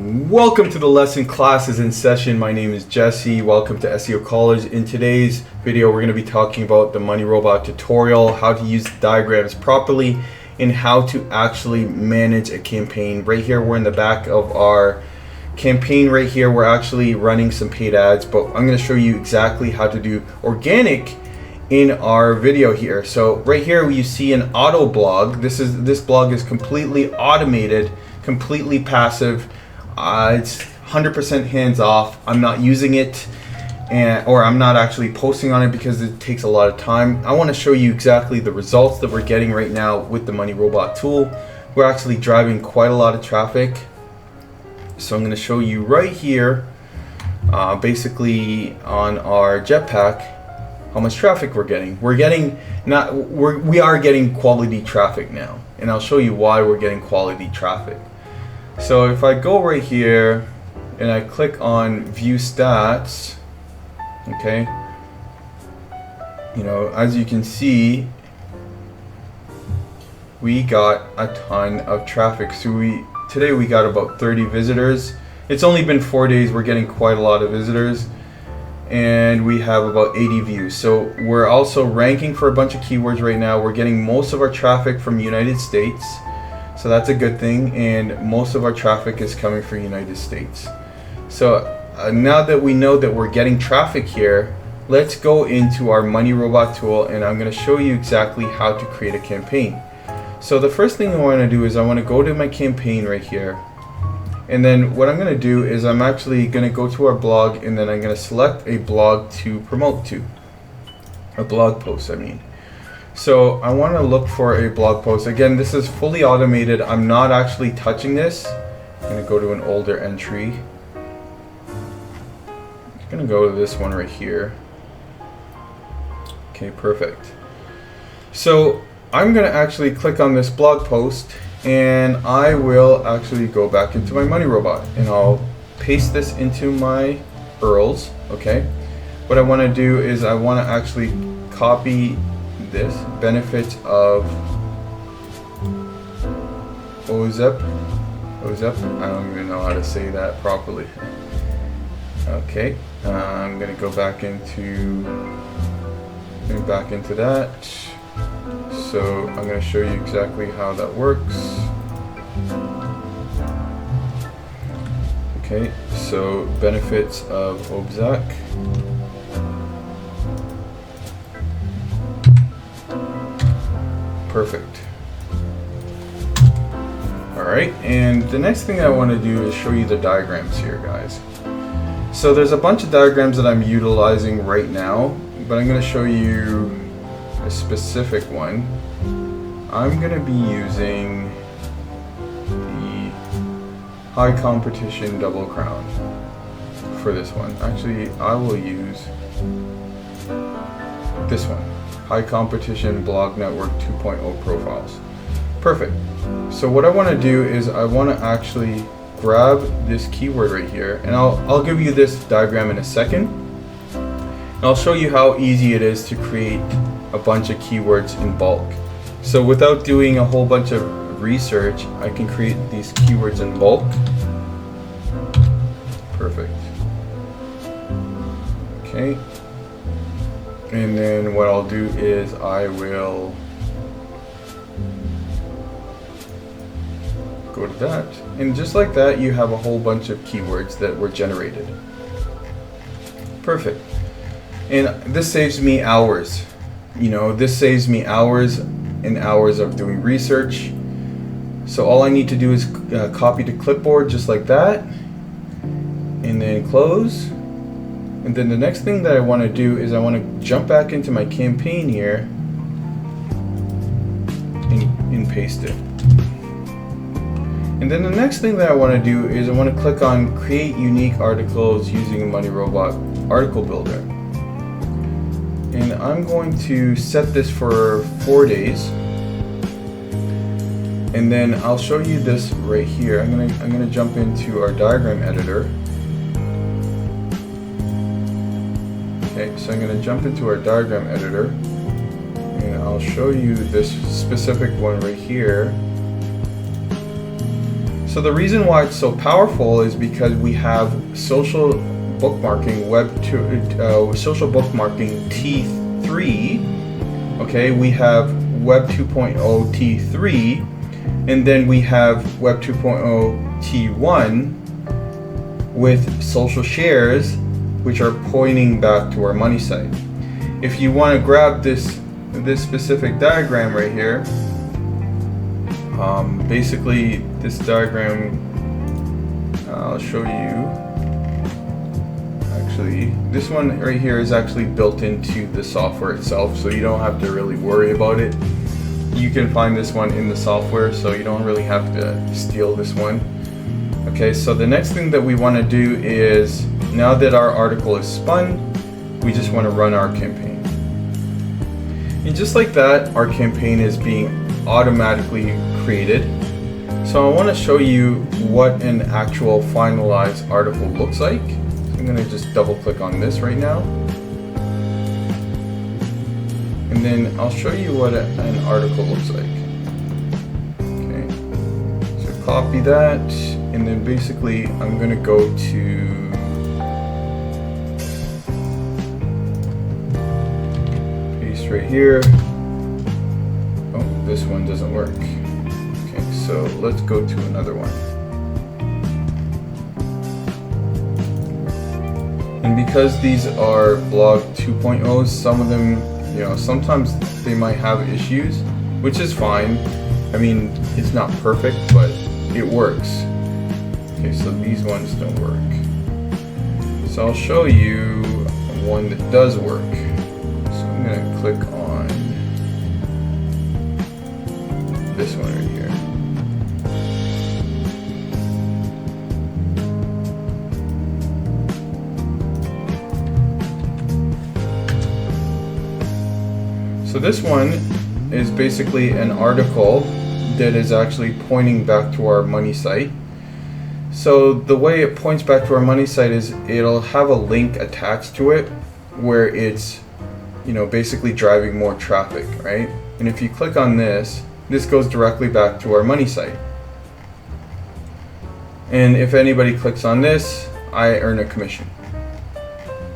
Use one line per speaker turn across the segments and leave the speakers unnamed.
Welcome to the lesson. Classes in session. My name is Jesse. Welcome to SEO College. In today's video, we're going to be talking about the Money Robot tutorial, how to use diagrams properly, and how to actually manage a campaign. Right here, we're in the back of our campaign. Right here, we're actually running some paid ads, but I'm going to show you exactly how to do organic in our video here. So right here, you see an auto blog. This blog is completely automated, completely passive. It's 100% hands off. I'm not using it, or I'm not actually posting on it because it takes a lot of time. I want to show you exactly the results that we're getting right now with the Money Robot tool. We're actually driving quite a lot of traffic. So I'm going to show you right here, basically on our Jetpack, how much traffic we're getting. We are getting quality traffic now, and I'll show you why we're getting quality traffic. So if I go right here and I click on view stats, okay, as you can see, we got a ton of traffic. So today we got about 30 visitors. It's only been 4 days. We're getting quite a lot of visitors, and we have about 80 views. So we're also ranking for a bunch of keywords right now. We're getting most of our traffic from the United States. So that's a good thing, and most of our traffic is coming from the United States. So now that we know that we're getting traffic here, let's go into our Money Robot tool, and I'm going to show you exactly how to create a campaign. So the first thing I want to do is I want to go to my campaign right here, and then what I'm going to do is I'm actually going to go to our blog, and then I'm going to select a blog to promote to, a blog post I mean. So I want to look for a blog post. Again, this is fully automated. I'm not actually touching this. I'm going to go to an older entry. I'm going to go to this one right here. Okay, perfect. So I'm going to actually click on this blog post, and I will actually go back into my Money Robot, and I'll paste this into my URLs. Okay. What I want to do is I want to actually copy this benefits of OZEP. I don't even know how to say that properly. Okay, I'm gonna go back into that. So I'm gonna show you exactly how that works. Okay, so benefits of OZEP. Perfect. Alright, and the next thing I want to do is show you the diagrams here, guys. So there's a bunch of diagrams that I'm utilizing right now, but I'm going to show you a specific one. I'm going to be using the high competition double crown for this one. Actually, I will use this one. High competition blog network 2.0 profiles. Perfect. So what I want to do is I want to actually grab this keyword right here, and I'll give you this diagram in a second. And I'll show you how easy it is to create a bunch of keywords in bulk. So without doing a whole bunch of research, I can create these keywords in bulk. Perfect. Okay. And then what I'll do is I will go to that, and just like that you have a whole bunch of keywords that were generated. Perfect. And this saves me hours. This saves me hours and hours of doing research. So all I need to do is copy to clipboard just like that, and then close. And then the next thing that I want to do is I want to jump back into my campaign here and paste it. And then the next thing that I want to do is I want to click on create unique articles using a Money Robot article builder. And I'm going to set this for 4 days. And then I'll show you this right here. I'm gonna jump into our diagram editor. Okay, so I'm going to jump into our diagram editor, and I'll show you this specific one right here. So the reason why it's so powerful is because we have social bookmarking social bookmarking T3. Okay, we have Web 2.0 T3, and then we have Web 2.0 T1 with social shares, which are pointing back to our money site. If you want to grab this specific diagram right here, basically this diagram, I'll show you. Actually, this one right here is actually built into the software itself, so you don't have to really worry about it. You can find this one in the software, so you don't really have to steal this one. Okay, so the next thing that we want to do is, now that our article is spun, we just want to run our campaign. And just like that, our campaign is being automatically created. So I want to show you what an actual finalized article looks like. So I'm going to just double click on this right now. And then I'll show you what an article looks like. Okay, so copy that, and then basically I'm going to go to paste right here. Oh, this one doesn't work. Okay, so let's go to another one. And because these are blog 2.0s, some of them, sometimes they might have issues, which is fine. I mean, it's not perfect, but it works. Okay, so these ones don't work. So I'll show you one that does work. So I'm gonna click on this one right here. So this one is basically an article that is actually pointing back to our money site. So the way it points back to our money site is it'll have a link attached to it where it's, basically driving more traffic, right? And if you click on this goes directly back to our money site. And if anybody clicks on this, I earn a commission.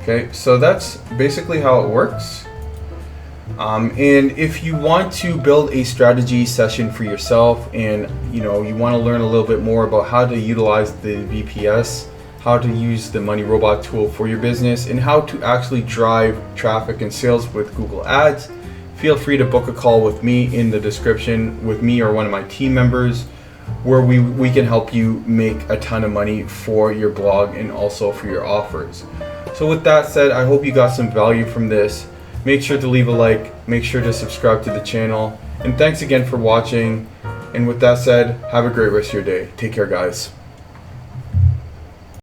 Okay, so that's basically how it works. And if you want to build a strategy session for yourself, and you want to learn a little bit more about how to utilize the VPS, how to use the Money Robot tool for your business, and how to actually drive traffic and sales with Google Ads, feel free to book a call with me in the description, with me or one of my team members, where we can help you make a ton of money for your blog and also for your offers. So with that said, I hope you got some value from this. Make sure to leave a like, make sure to subscribe to the channel, and thanks again for watching. And with that said, have a great rest of your day. Take care, guys.